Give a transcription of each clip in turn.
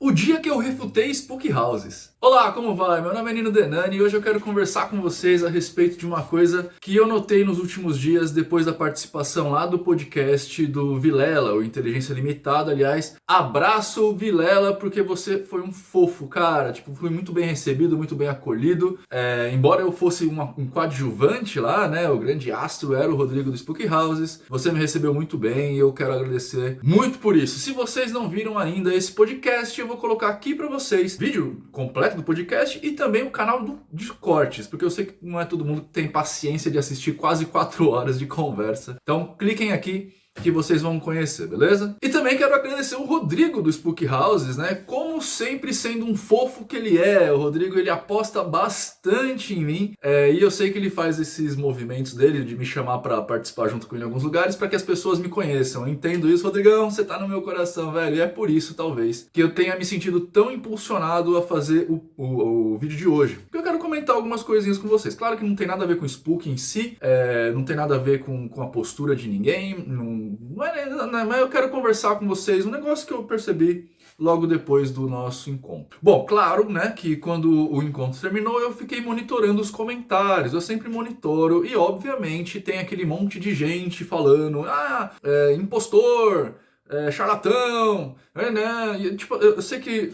O dia que eu refutei Spook Houses. Olá, como vai? Meu nome é Nino Denani e hoje eu quero conversar com vocês a respeito de uma coisa que eu notei nos últimos dias depois da participação lá do podcast do Vilela, o Inteligência Limitada. Aliás, abraço Vilela, porque você foi um fofo, cara. Tipo, fui muito bem recebido, muito bem acolhido. Embora eu fosse um coadjuvante lá, né? O grande astro era o Rodrigo do Spook Houses. Você me recebeu muito bem e eu quero agradecer muito por isso. Se vocês não viram ainda esse podcast, eu vou colocar aqui pra vocês vídeo completo do podcast e também o canal de cortes, porque eu sei que não é todo mundo que tem paciência de assistir quase 4 horas de conversa. Então cliquem aqui que vocês vão conhecer, beleza? E também quero agradecer o Rodrigo do Spook Houses, né? Como sempre sendo um fofo que ele é, o Rodrigo ele aposta bastante em mim e eu sei que ele faz esses movimentos dele de me chamar para participar junto com ele em alguns lugares para que as pessoas me conheçam. Eu entendo isso, Rodrigão, você tá no meu coração, velho, e é por isso, talvez, que eu tenha me sentido tão impulsionado a fazer o vídeo de hoje. Porque eu quero comentar algumas coisinhas com vocês. Claro que não tem nada a ver com o Spook em si, não tem nada a ver com a postura de ninguém, mas eu quero conversar com vocês um negócio que eu percebi logo depois do nosso encontro. Bom, claro, né, que quando o encontro terminou eu fiquei monitorando os comentários, eu sempre monitoro e obviamente tem aquele monte de gente falando, impostor, charlatão, né, e, tipo, eu sei que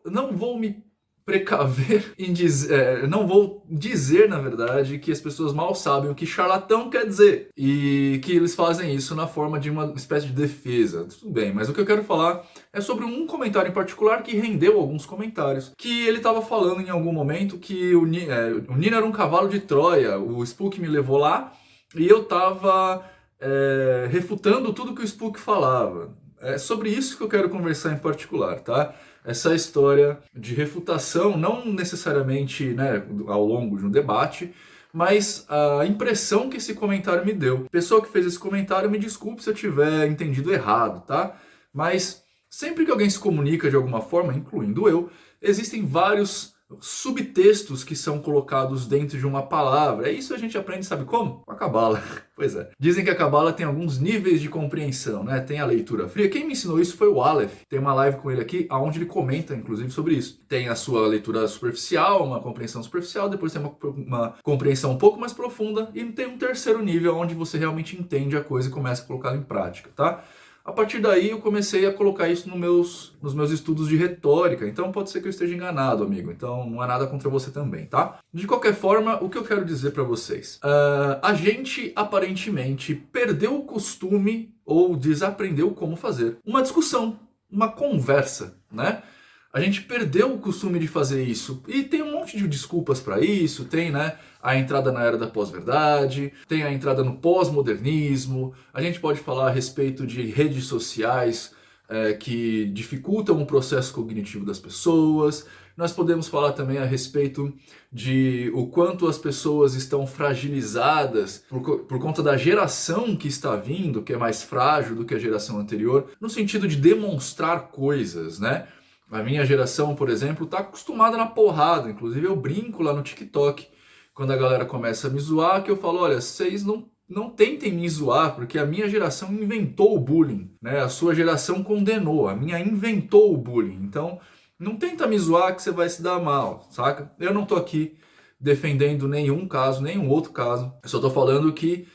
não vou me precaver em dizer, não vou dizer na verdade que as pessoas mal sabem o que charlatão quer dizer e que eles fazem isso na forma de uma espécie de defesa. Tudo bem, mas o que eu quero falar é sobre um comentário em particular que rendeu alguns comentários, que ele estava falando em algum momento que o Nino era um cavalo de Troia, o Spook me levou lá e eu estava refutando tudo que o Spook falava. É sobre isso que eu quero conversar em particular, tá? Essa história de refutação, não necessariamente, né, ao longo de um debate, mas a impressão que esse comentário me deu. Pessoa que fez esse comentário, me desculpe se eu tiver entendido errado, tá? Mas sempre que alguém se comunica de alguma forma, incluindo eu, existem vários subtextos que são colocados dentro de uma palavra. É isso a gente aprende, sabe como? Com a Cabala. Pois é. Dizem que a Cabala tem alguns níveis de compreensão, né? Tem a leitura fria. Quem me ensinou isso foi o Aleph. Tem uma live com ele aqui, onde ele comenta, inclusive, sobre isso. Tem a sua leitura superficial, uma compreensão superficial, depois tem uma compreensão um pouco mais profunda, e tem um terceiro nível, onde você realmente entende a coisa e começa a colocá-la em prática, tá? A partir daí eu comecei a colocar isso nos meus estudos de retórica, então pode ser que eu esteja enganado, amigo, então não é nada contra você também, tá? De qualquer forma, o que eu quero dizer pra vocês? A gente aparentemente perdeu o costume ou desaprendeu como fazer uma discussão, uma conversa, né? A gente perdeu o costume de fazer isso e tem um monte de desculpas para isso, tem, né, a entrada na era da pós-verdade, tem a entrada no pós-modernismo, a gente pode falar a respeito de redes sociais que dificultam o processo cognitivo das pessoas, nós podemos falar também a respeito de o quanto as pessoas estão fragilizadas por conta da geração que está vindo, que é mais frágil do que a geração anterior, no sentido de demonstrar coisas, né? A minha geração, por exemplo, está acostumada na porrada. Inclusive eu brinco lá no TikTok, quando a galera começa a me zoar, que eu falo, olha, vocês não tentem me zoar, porque a minha geração inventou o bullying, né? A sua geração condenou, a minha inventou o bullying. Então, não tenta me zoar que você vai se dar mal, saca? Eu não tô aqui defendendo nenhum caso, nenhum outro caso. Eu só tô falando que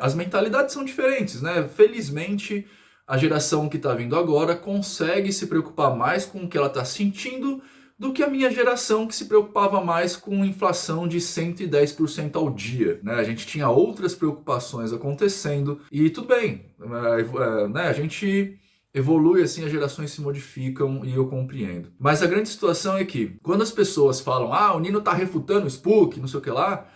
as mentalidades são diferentes, né? Felizmente, a geração que está vindo agora consegue se preocupar mais com o que ela está sentindo do que a minha geração, que se preocupava mais com inflação de 110% ao dia, né? A gente tinha outras preocupações acontecendo e tudo bem, né? A gente evolui assim, as gerações se modificam e eu compreendo. Mas a grande situação é que quando as pessoas falam, o Nino tá refutando o Spook, não sei o que lá,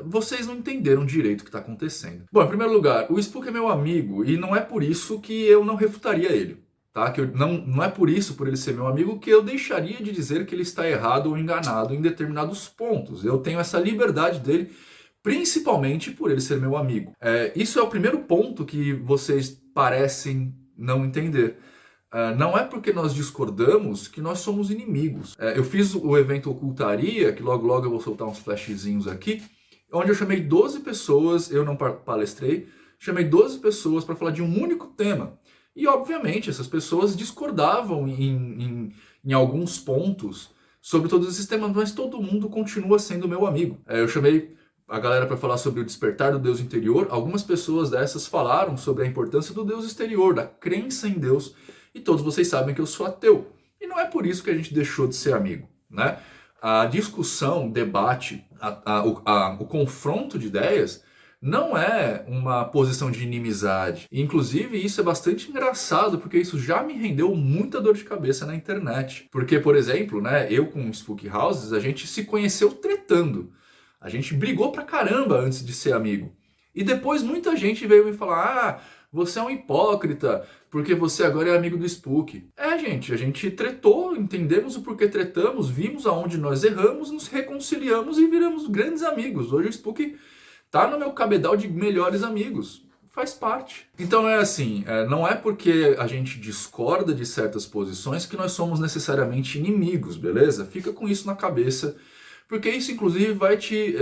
vocês não entenderam direito o que está acontecendo. Bom, em primeiro lugar, o Spook é meu amigo e não é por isso que eu não refutaria ele, tá? Que não é por isso, por ele ser meu amigo, que eu deixaria de dizer que ele está errado ou enganado em determinados pontos. Eu tenho essa liberdade dele, principalmente por ele ser meu amigo. Isso é o primeiro ponto que vocês parecem não entender. Não é porque nós discordamos que nós somos inimigos. Eu fiz o evento Ocultaria, que logo logo eu vou soltar uns flashzinhos aqui, onde eu chamei 12 pessoas, eu não palestrei, chamei 12 pessoas para falar de um único tema. E, obviamente, essas pessoas discordavam em alguns pontos sobre todos esses temas, mas todo mundo continua sendo meu amigo. Eu chamei a galera para falar sobre o despertar do Deus interior. Algumas pessoas dessas falaram sobre a importância do Deus exterior, da crença em Deus, e todos vocês sabem que eu sou ateu. E não é por isso que a gente deixou de ser amigo, né? A discussão, o debate, o confronto de ideias não é uma posição de inimizade. Inclusive, isso é bastante engraçado, porque isso já me rendeu muita dor de cabeça na internet. Porque, por exemplo, né, eu com o Spook Houses, a gente se conheceu tretando. A gente brigou pra caramba antes de ser amigo. E depois muita gente veio me falar: ah, você é um hipócrita, porque você agora é amigo do Spook. Gente, a gente tretou, entendemos o porquê tretamos, vimos aonde nós erramos, nos reconciliamos e viramos grandes amigos. Hoje o Spook tá no meu cabedal de melhores amigos. Faz parte. Então é assim, não é porque a gente discorda de certas posições que nós somos necessariamente inimigos, beleza? Fica com isso na cabeça, porque isso inclusive vai te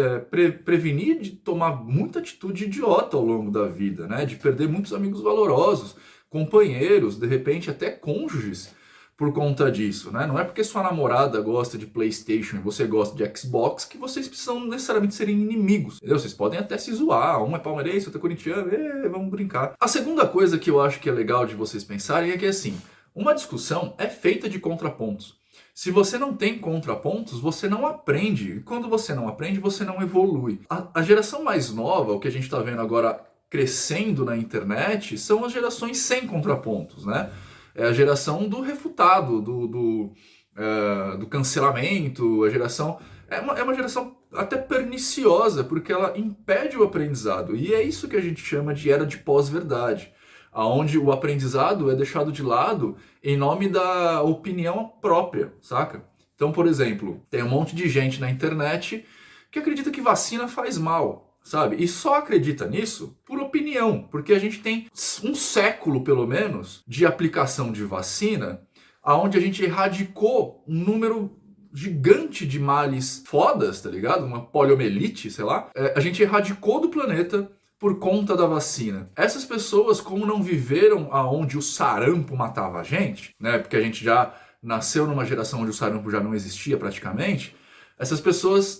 prevenir de tomar muita atitude idiota ao longo da vida, né? De perder muitos amigos valorosos, companheiros, de repente até cônjuges, por conta disso, né? Não é porque sua namorada gosta de PlayStation e você gosta de Xbox que vocês precisam necessariamente serem inimigos, entendeu? Vocês podem até se zoar, um é palmeirense, outro é corintiano, vamos brincar. A segunda coisa que eu acho que é legal de vocês pensarem é que, assim, uma discussão é feita de contrapontos. Se você não tem contrapontos, você não aprende. E quando você não aprende, você não evolui. A geração mais nova, o que a gente está vendo agora crescendo na internet, são as gerações sem contrapontos, né? É a geração do refutado, do cancelamento, a geração... É uma geração até perniciosa, porque ela impede o aprendizado. E é isso que a gente chama de era de pós-verdade, onde o aprendizado é deixado de lado em nome da opinião própria, saca? Então, por exemplo, tem um monte de gente na internet que acredita que vacina faz mal, sabe? E só acredita nisso por opinião, porque a gente tem um século, pelo menos, de aplicação de vacina, onde a gente erradicou um número gigante de males fodas, tá ligado? Uma poliomielite, sei lá. A gente erradicou do planeta por conta da vacina. Essas pessoas, como não viveram aonde o sarampo matava a gente, né? Porque a gente já nasceu numa geração onde o sarampo já não existia praticamente, essas pessoas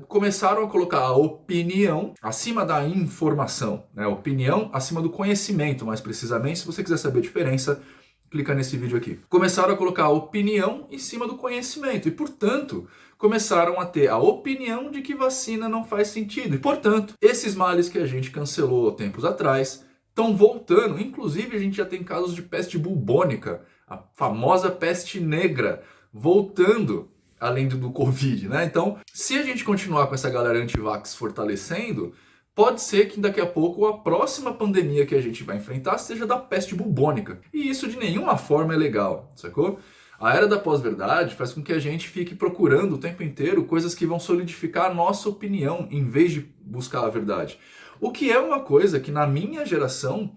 começaram a colocar a opinião acima da informação, né? Opinião acima do conhecimento, mais precisamente. Se você quiser saber a diferença, clica nesse vídeo aqui. Começaram a colocar a opinião em cima do conhecimento e, portanto, começaram a ter a opinião de que vacina não faz sentido. E, portanto, esses males que a gente cancelou tempos atrás estão voltando. Inclusive, a gente já tem casos de peste bubônica, a famosa peste negra, voltando além do Covid, né? Então, se a gente continuar com essa galera anti-vax fortalecendo, pode ser que daqui a pouco a próxima pandemia que a gente vai enfrentar seja da peste bubônica. E isso de nenhuma forma é legal, sacou? A era da pós-verdade faz com que a gente fique procurando o tempo inteiro coisas que vão solidificar a nossa opinião, em vez de buscar a verdade. O que é uma coisa que na minha geração,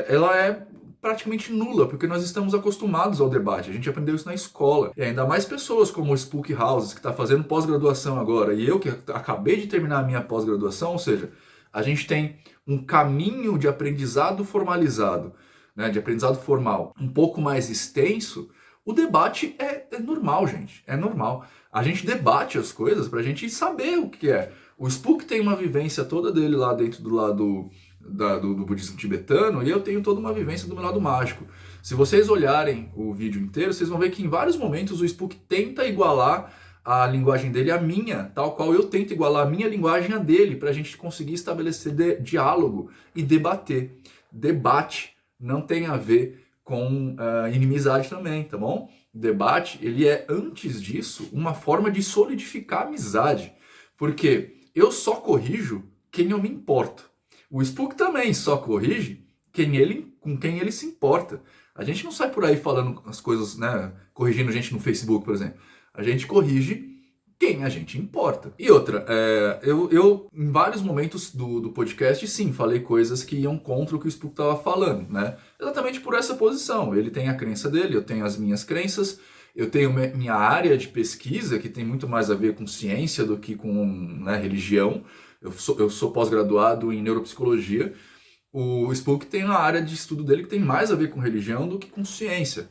ela é praticamente nula, porque nós estamos acostumados ao debate, a gente aprendeu isso na escola. E ainda mais pessoas como o Spook Houses, que está fazendo pós-graduação agora, e eu que acabei de terminar a minha pós-graduação, ou seja, a gente tem um caminho de aprendizado formalizado, né, de aprendizado formal, um pouco mais extenso. O debate é normal, gente, é normal. A gente debate as coisas pra gente saber o que é. O Spook tem uma vivência toda dele lá dentro do lado do budismo tibetano, e eu tenho toda uma vivência do meu lado mágico. Se vocês olharem o vídeo inteiro, vocês vão ver que em vários momentos o Spook tenta igualar a linguagem dele à minha, tal qual eu tento igualar a minha linguagem à dele, para a gente conseguir estabelecer diálogo e debater. Debate não tem a ver com inimizade também, tá bom? Debate, ele é, antes disso, uma forma de solidificar a amizade, porque eu só corrijo quem eu me importo. O Spook também só corrige com quem ele se importa. A gente não sai por aí falando as coisas, né, corrigindo gente no Facebook, por exemplo. A gente corrige quem a gente importa. E outra, eu em vários momentos do podcast, sim, falei coisas que iam contra o que o Spook estava falando, né? Exatamente por essa posição. Ele tem a crença dele, eu tenho as minhas crenças, eu tenho minha área de pesquisa, que tem muito mais a ver com ciência do que com, né, religião. Eu sou pós-graduado em neuropsicologia. O Spook tem uma área de estudo dele que tem mais a ver com religião do que com ciência.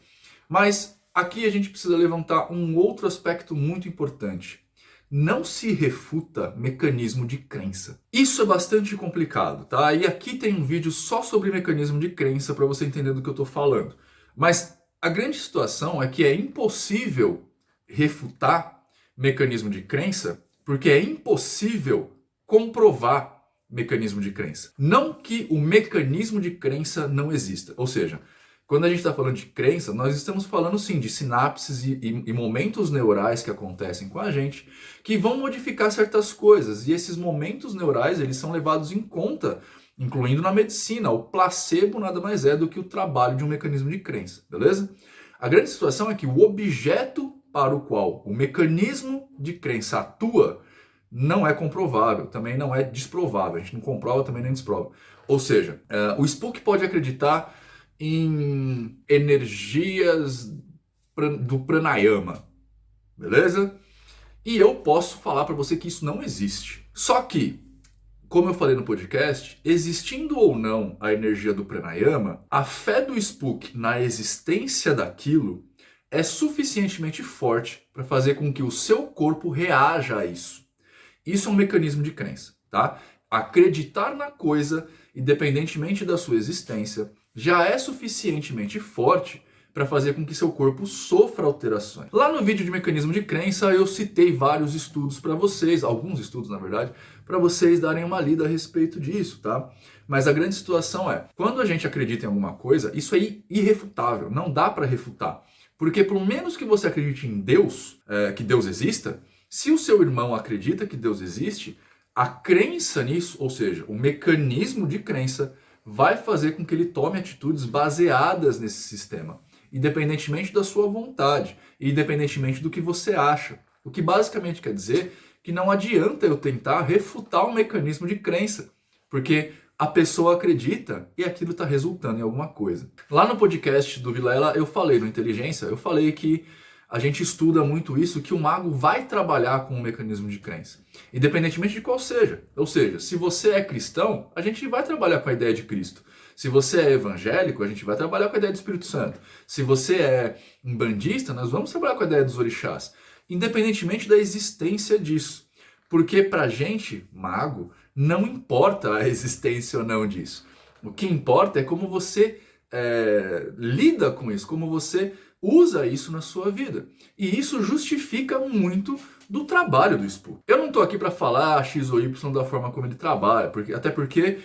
Mas aqui a gente precisa levantar um outro aspecto muito importante. Não se refuta mecanismo de crença. Isso é bastante complicado, tá? E aqui tem um vídeo só sobre mecanismo de crença para você entender do que eu estou falando. Mas a grande situação é que é impossível refutar mecanismo de crença porque é impossível comprovar mecanismo de crença. Não que o mecanismo de crença não exista. Ou seja, quando a gente está falando de crença, nós estamos falando sim de sinapses e momentos neurais que acontecem com a gente que vão modificar certas coisas. E esses momentos neurais eles são levados em conta, incluindo na medicina. O placebo nada mais é do que o trabalho de um mecanismo de crença, beleza? A grande situação é que o objeto para o qual o mecanismo de crença atua não é comprovável, também não é desprovável. A gente não comprova, também nem desprova. Ou seja, o Spook pode acreditar em energias do pranayama, beleza? E eu posso falar para você que isso não existe. Só que, como eu falei no podcast, existindo ou não a energia do pranayama, a fé do Spook na existência daquilo é suficientemente forte para fazer com que o seu corpo reaja a isso. Isso é um mecanismo de crença, tá? Acreditar na coisa, independentemente da sua existência, já é suficientemente forte para fazer com que seu corpo sofra alterações. Lá no vídeo de mecanismo de crença eu citei vários estudos para vocês, alguns estudos na verdade, para vocês darem uma lida a respeito disso, tá? Mas a grande situação é, quando a gente acredita em alguma coisa, isso é irrefutável, não dá para refutar. Porque por menos que você acredite em Deus, que Deus exista, se o seu irmão acredita que Deus existe, a crença nisso, ou seja, o mecanismo de crença, vai fazer com que ele tome atitudes baseadas nesse sistema, independentemente da sua vontade, independentemente do que você acha. O que basicamente quer dizer que não adianta eu tentar refutar um mecanismo de crença, porque a pessoa acredita e aquilo está resultando em alguma coisa. Lá no podcast do Vilela, eu falei no Inteligência, eu falei que a gente estuda muito isso, que o mago vai trabalhar com um mecanismo de crença, independentemente de qual seja. Ou seja, se você é cristão, a gente vai trabalhar com a ideia de Cristo. Se você é evangélico, a gente vai trabalhar com a ideia do Espírito Santo. Se você é um bandista, nós vamos trabalhar com a ideia dos orixás, independentemente da existência disso. Porque pra gente, mago, não importa a existência ou não disso. O que importa é como você lida com isso, como você usa isso na sua vida. E isso justifica muito do trabalho do Spook. Eu não estou aqui para falar X ou Y da forma como ele trabalha, até porque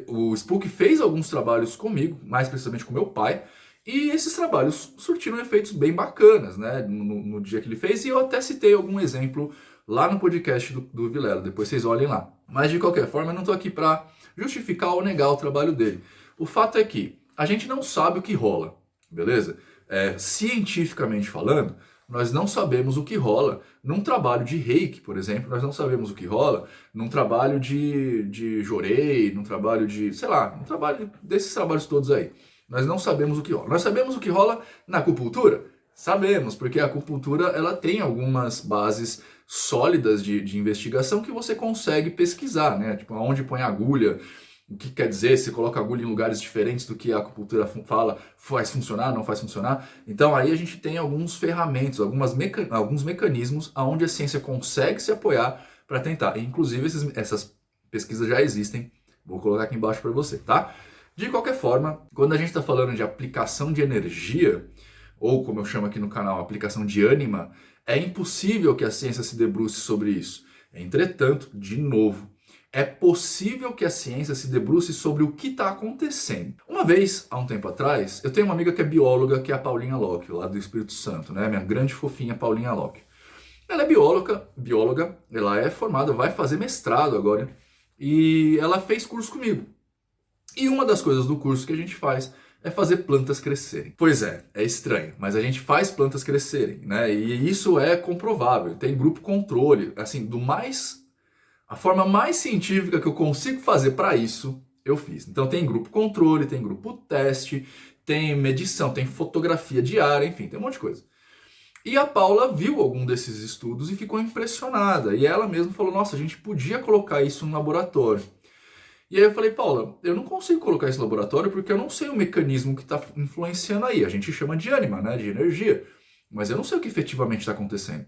o Spook fez alguns trabalhos comigo, mais precisamente com meu pai, e esses trabalhos surtiram efeitos bem bacanas, né, no dia que ele fez, e eu até citei algum exemplo lá no podcast do Vilela, depois vocês olhem lá. Mas de qualquer forma, eu não estou aqui para justificar ou negar o trabalho dele. O fato é que a gente não sabe o que rola, beleza? Cientificamente falando, nós não sabemos o que rola num trabalho de reiki, por exemplo, nós não sabemos o que rola num trabalho de jorei, num trabalho de, sei lá, num trabalho desses trabalhos todos aí. Nós não sabemos o que rola. Nós sabemos o que rola na acupuntura? Sabemos, porque a acupuntura ela tem algumas bases sólidas de investigação que você consegue pesquisar, né? Tipo, aonde põe a agulha, o que quer dizer, se coloca agulha em lugares diferentes do que a acupuntura fala, faz funcionar, não faz funcionar. Então aí a gente tem alguns ferramentas, alguns mecanismos onde a ciência consegue se apoiar para tentar. E, inclusive essas pesquisas já existem, vou colocar aqui embaixo para você, tá? De qualquer forma, quando a gente está falando de aplicação de energia, ou como eu chamo aqui no canal, aplicação de ânima, é impossível que a ciência se debruce sobre isso. Entretanto, de novo, é possível que a ciência se debruce sobre o que está acontecendo. Uma vez, há um tempo atrás, eu tenho uma amiga que é bióloga, que é a Paulinha Locke, lá do Espírito Santo, né? Minha grande fofinha Paulinha Locke. Ela é bióloga, ela é formada, vai fazer mestrado agora, e ela fez curso comigo. E uma das coisas do curso que a gente faz é fazer plantas crescerem. Pois é estranho, mas a gente faz plantas crescerem, né? E isso é comprovável, tem grupo controle, assim, a forma mais científica que eu consigo fazer para isso, eu fiz. Então tem grupo controle, tem grupo teste, tem medição, tem fotografia diária, enfim, tem um monte de coisa. E a Paula viu algum desses estudos e ficou impressionada. E ela mesma falou, nossa, a gente podia colocar isso no laboratório. E aí eu falei, Paula, eu não consigo colocar esse laboratório porque eu não sei o mecanismo que está influenciando aí. A gente chama de ânima, né, de energia, mas eu não sei o que efetivamente está acontecendo.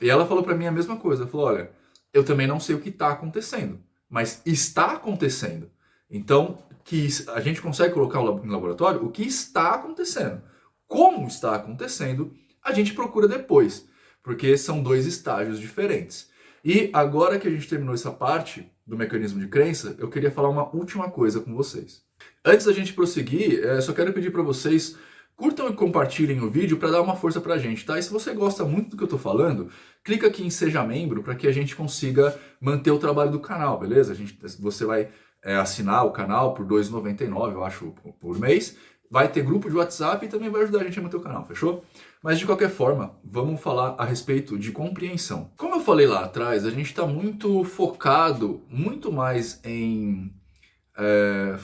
E ela falou para mim a mesma coisa, falou, olha, eu também não sei o que está acontecendo, mas está acontecendo. Então, que a gente consegue colocar no laboratório o que está acontecendo. Como está acontecendo, a gente procura depois, porque são dois estágios diferentes. E agora que a gente terminou essa parte do mecanismo de crença, eu queria falar uma última coisa com vocês. Antes da gente prosseguir, só quero pedir para vocês curtam e compartilhem o vídeo para dar uma força pra gente, tá? E se você gosta muito do que eu tô falando, clica aqui em Seja Membro para que a gente consiga manter o trabalho do canal, beleza? Você vai assinar o canal por R$ 2,99, eu acho, por mês. Vai ter grupo de WhatsApp e também vai ajudar a gente a manter o canal, fechou? Mas de qualquer forma, vamos falar a respeito de compreensão. Como eu falei lá atrás, a gente está muito focado, muito mais em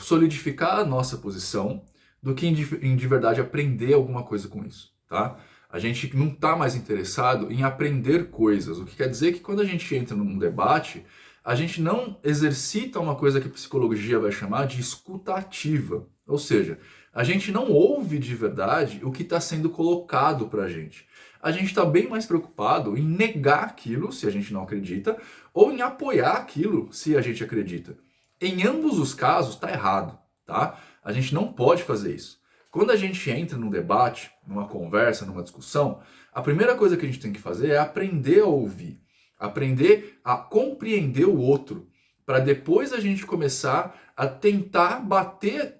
solidificar a nossa posição do que em de verdade aprender alguma coisa com isso, tá? A gente não está mais interessado em aprender coisas, o que quer dizer que quando a gente entra num debate, a gente não exercita uma coisa que a psicologia vai chamar de escuta ativa, ou seja, a gente não ouve de verdade o que está sendo colocado para a gente. A gente está bem mais preocupado em negar aquilo, se a gente não acredita, ou em apoiar aquilo, se a gente acredita. Em ambos os casos, está errado, tá? A gente não pode fazer isso. Quando a gente entra num debate, numa conversa, numa discussão, a primeira coisa que a gente tem que fazer é aprender a ouvir, aprender a compreender o outro, para depois a gente começar a tentar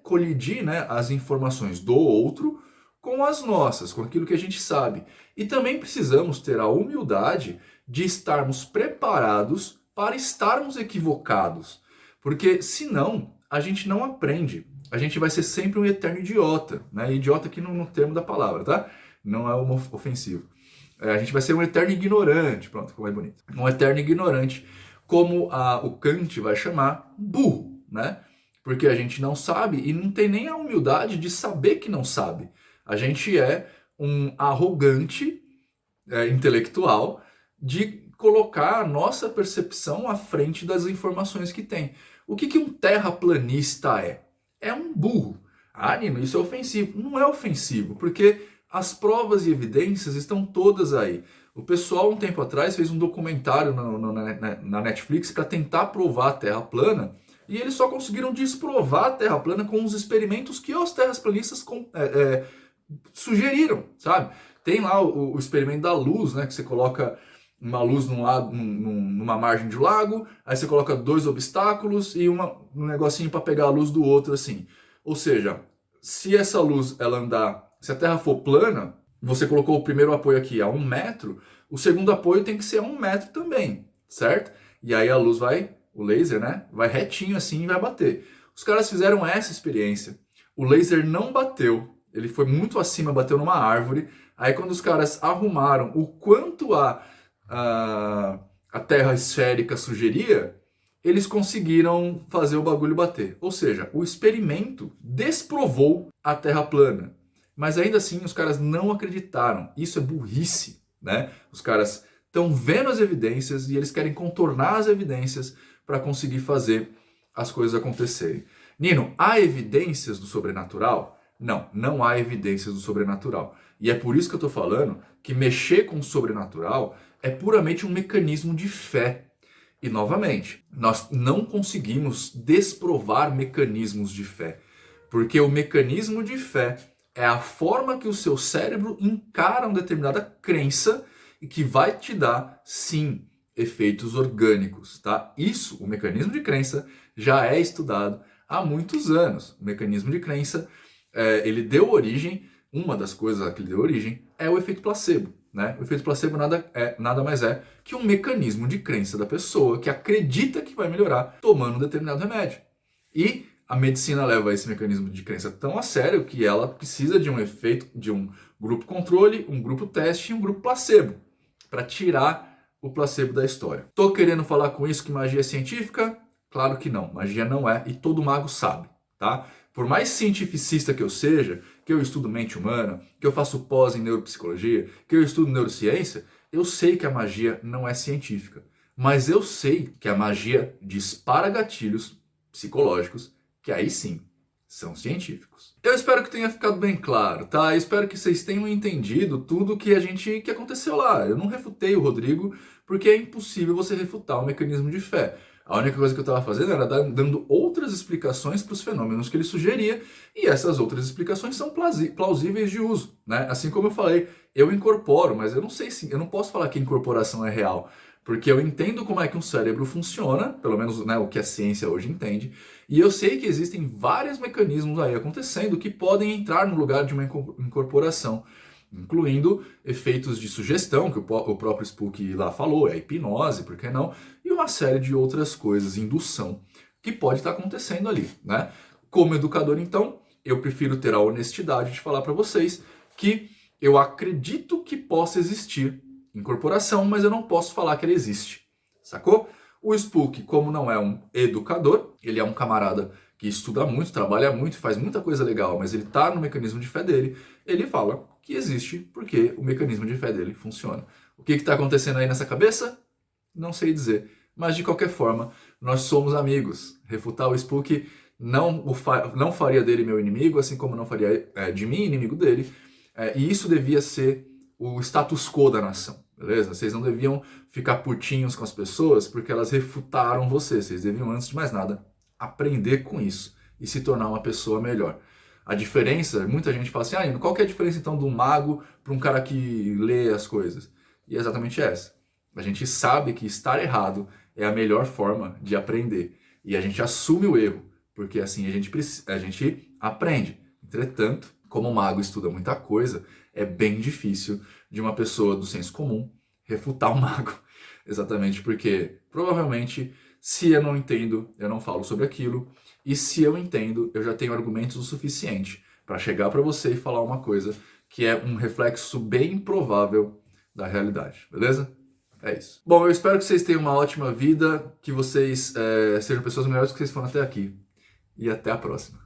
colidir, né, as informações do outro com as nossas, com aquilo que a gente sabe. E também precisamos ter a humildade de estarmos preparados para estarmos equivocados, porque senão a gente não aprende. A gente vai ser sempre um eterno idiota, né? Idiota aqui no termo da palavra, tá? Não é um ofensivo. A gente vai ser um eterno ignorante, pronto, ficou mais bonito. Um eterno ignorante, como o Kant vai chamar, burro, né? Porque a gente não sabe e não tem nem a humildade de saber que não sabe. A gente é um arrogante intelectual de colocar a nossa percepção à frente das informações que tem. O que um terraplanista é? É um burro. Ah, Nino, isso é ofensivo. Não é ofensivo, porque as provas e evidências estão todas aí. O pessoal, um tempo atrás, fez um documentário na Netflix para tentar provar a Terra plana, e eles só conseguiram desprovar a Terra plana com os experimentos que os terraplanistas sugeriram, sabe? Tem lá o experimento da luz, né, que você coloca uma luz numa margem de lago, aí você coloca dois obstáculos e um negocinho para pegar a luz do outro, assim. Ou seja, se essa luz ela andar, se a Terra for plana, você colocou o primeiro apoio aqui a 1 metro, o segundo apoio tem que ser a 1 metro também, certo? E aí a luz o laser, né, vai retinho assim e vai bater. Os caras fizeram essa experiência. O laser não bateu, ele foi muito acima, bateu numa árvore. Aí quando os caras arrumaram o quanto a Terra esférica sugeria, eles conseguiram fazer o bagulho bater. Ou seja, o experimento desprovou a Terra plana. Mas ainda assim os caras não acreditaram. Isso é burrice, né? Os caras estão vendo as evidências e eles querem contornar as evidências para conseguir fazer as coisas acontecerem. Nino, há evidências do sobrenatural? Não, não há evidências do sobrenatural. E é por isso que eu estou falando que mexer com o sobrenatural é puramente um mecanismo de fé. E, novamente, nós não conseguimos desprovar mecanismos de fé. Porque o mecanismo de fé é a forma que o seu cérebro encara uma determinada crença e que vai te dar, sim, efeitos orgânicos, tá? Isso, o mecanismo de crença, já é estudado há muitos anos. O mecanismo de crença, ele deu origem, uma das coisas que ele deu origem é o efeito placebo. Né? O efeito placebo nada mais é que um mecanismo de crença da pessoa que acredita que vai melhorar tomando um determinado remédio. E a medicina leva esse mecanismo de crença tão a sério que ela precisa de um efeito, de um grupo controle, um grupo teste e um grupo placebo, para tirar o placebo da história. Tô querendo falar com isso que magia é científica? Claro que não, magia não é e todo mago sabe, tá? Por mais cientificista que eu seja, que eu estudo mente humana, que eu faço pós em neuropsicologia, que eu estudo neurociência, eu sei que a magia não é científica. Mas eu sei que a magia dispara gatilhos psicológicos, que aí sim são científicos. Eu espero que tenha ficado bem claro, tá? Eu espero que vocês tenham entendido tudo que aconteceu lá. Eu não refutei o Rodrigo, porque é impossível você refutar o mecanismo de fé. A única coisa que eu estava fazendo era dando outras explicações para os fenômenos que ele sugeria, e essas outras explicações são plausíveis de uso, né? Assim como eu falei, eu incorporo, mas eu não posso falar que a incorporação é real, porque eu entendo como é que um cérebro funciona, pelo menos, né, o que a ciência hoje entende, e eu sei que existem vários mecanismos aí acontecendo que podem entrar no lugar de uma incorporação, incluindo efeitos de sugestão, que o próprio Spook lá falou, a hipnose, por que não? E uma série de outras coisas, indução, que pode estar acontecendo ali, né? Como educador, então, eu prefiro ter a honestidade de falar para vocês que eu acredito que possa existir incorporação, mas eu não posso falar que ela existe, sacou? O Spook, como não é um educador, ele é um camarada que estuda muito, trabalha muito, faz muita coisa legal, mas ele está no mecanismo de fé dele, ele fala que existe porque o mecanismo de fé dele funciona. O que está acontecendo aí nessa cabeça? Não sei dizer. Mas de qualquer forma, nós somos amigos. Refutar o Spook não faria dele meu inimigo, assim como não faria de mim inimigo dele. E isso devia ser o status quo da nação, beleza? Vocês não deviam ficar putinhos com as pessoas porque elas refutaram vocês. Vocês deviam, antes de mais nada, aprender com isso e se tornar uma pessoa melhor. A diferença, muita gente fala assim, qual que é a diferença então de um mago para um cara que lê as coisas? E é exatamente essa. A gente sabe que estar errado é a melhor forma de aprender. E a gente assume o erro, porque assim a gente aprende. Entretanto, como o mago estuda muita coisa, é bem difícil de uma pessoa do senso comum refutar o mago. Exatamente porque, provavelmente, se eu não entendo, eu não falo sobre aquilo. E se eu entendo, eu já tenho argumentos o suficiente para chegar para você e falar uma coisa que é um reflexo bem provável da realidade, beleza? É isso. Bom, eu espero que vocês tenham uma ótima vida, que vocês sejam pessoas melhores que vocês foram até aqui. E até a próxima.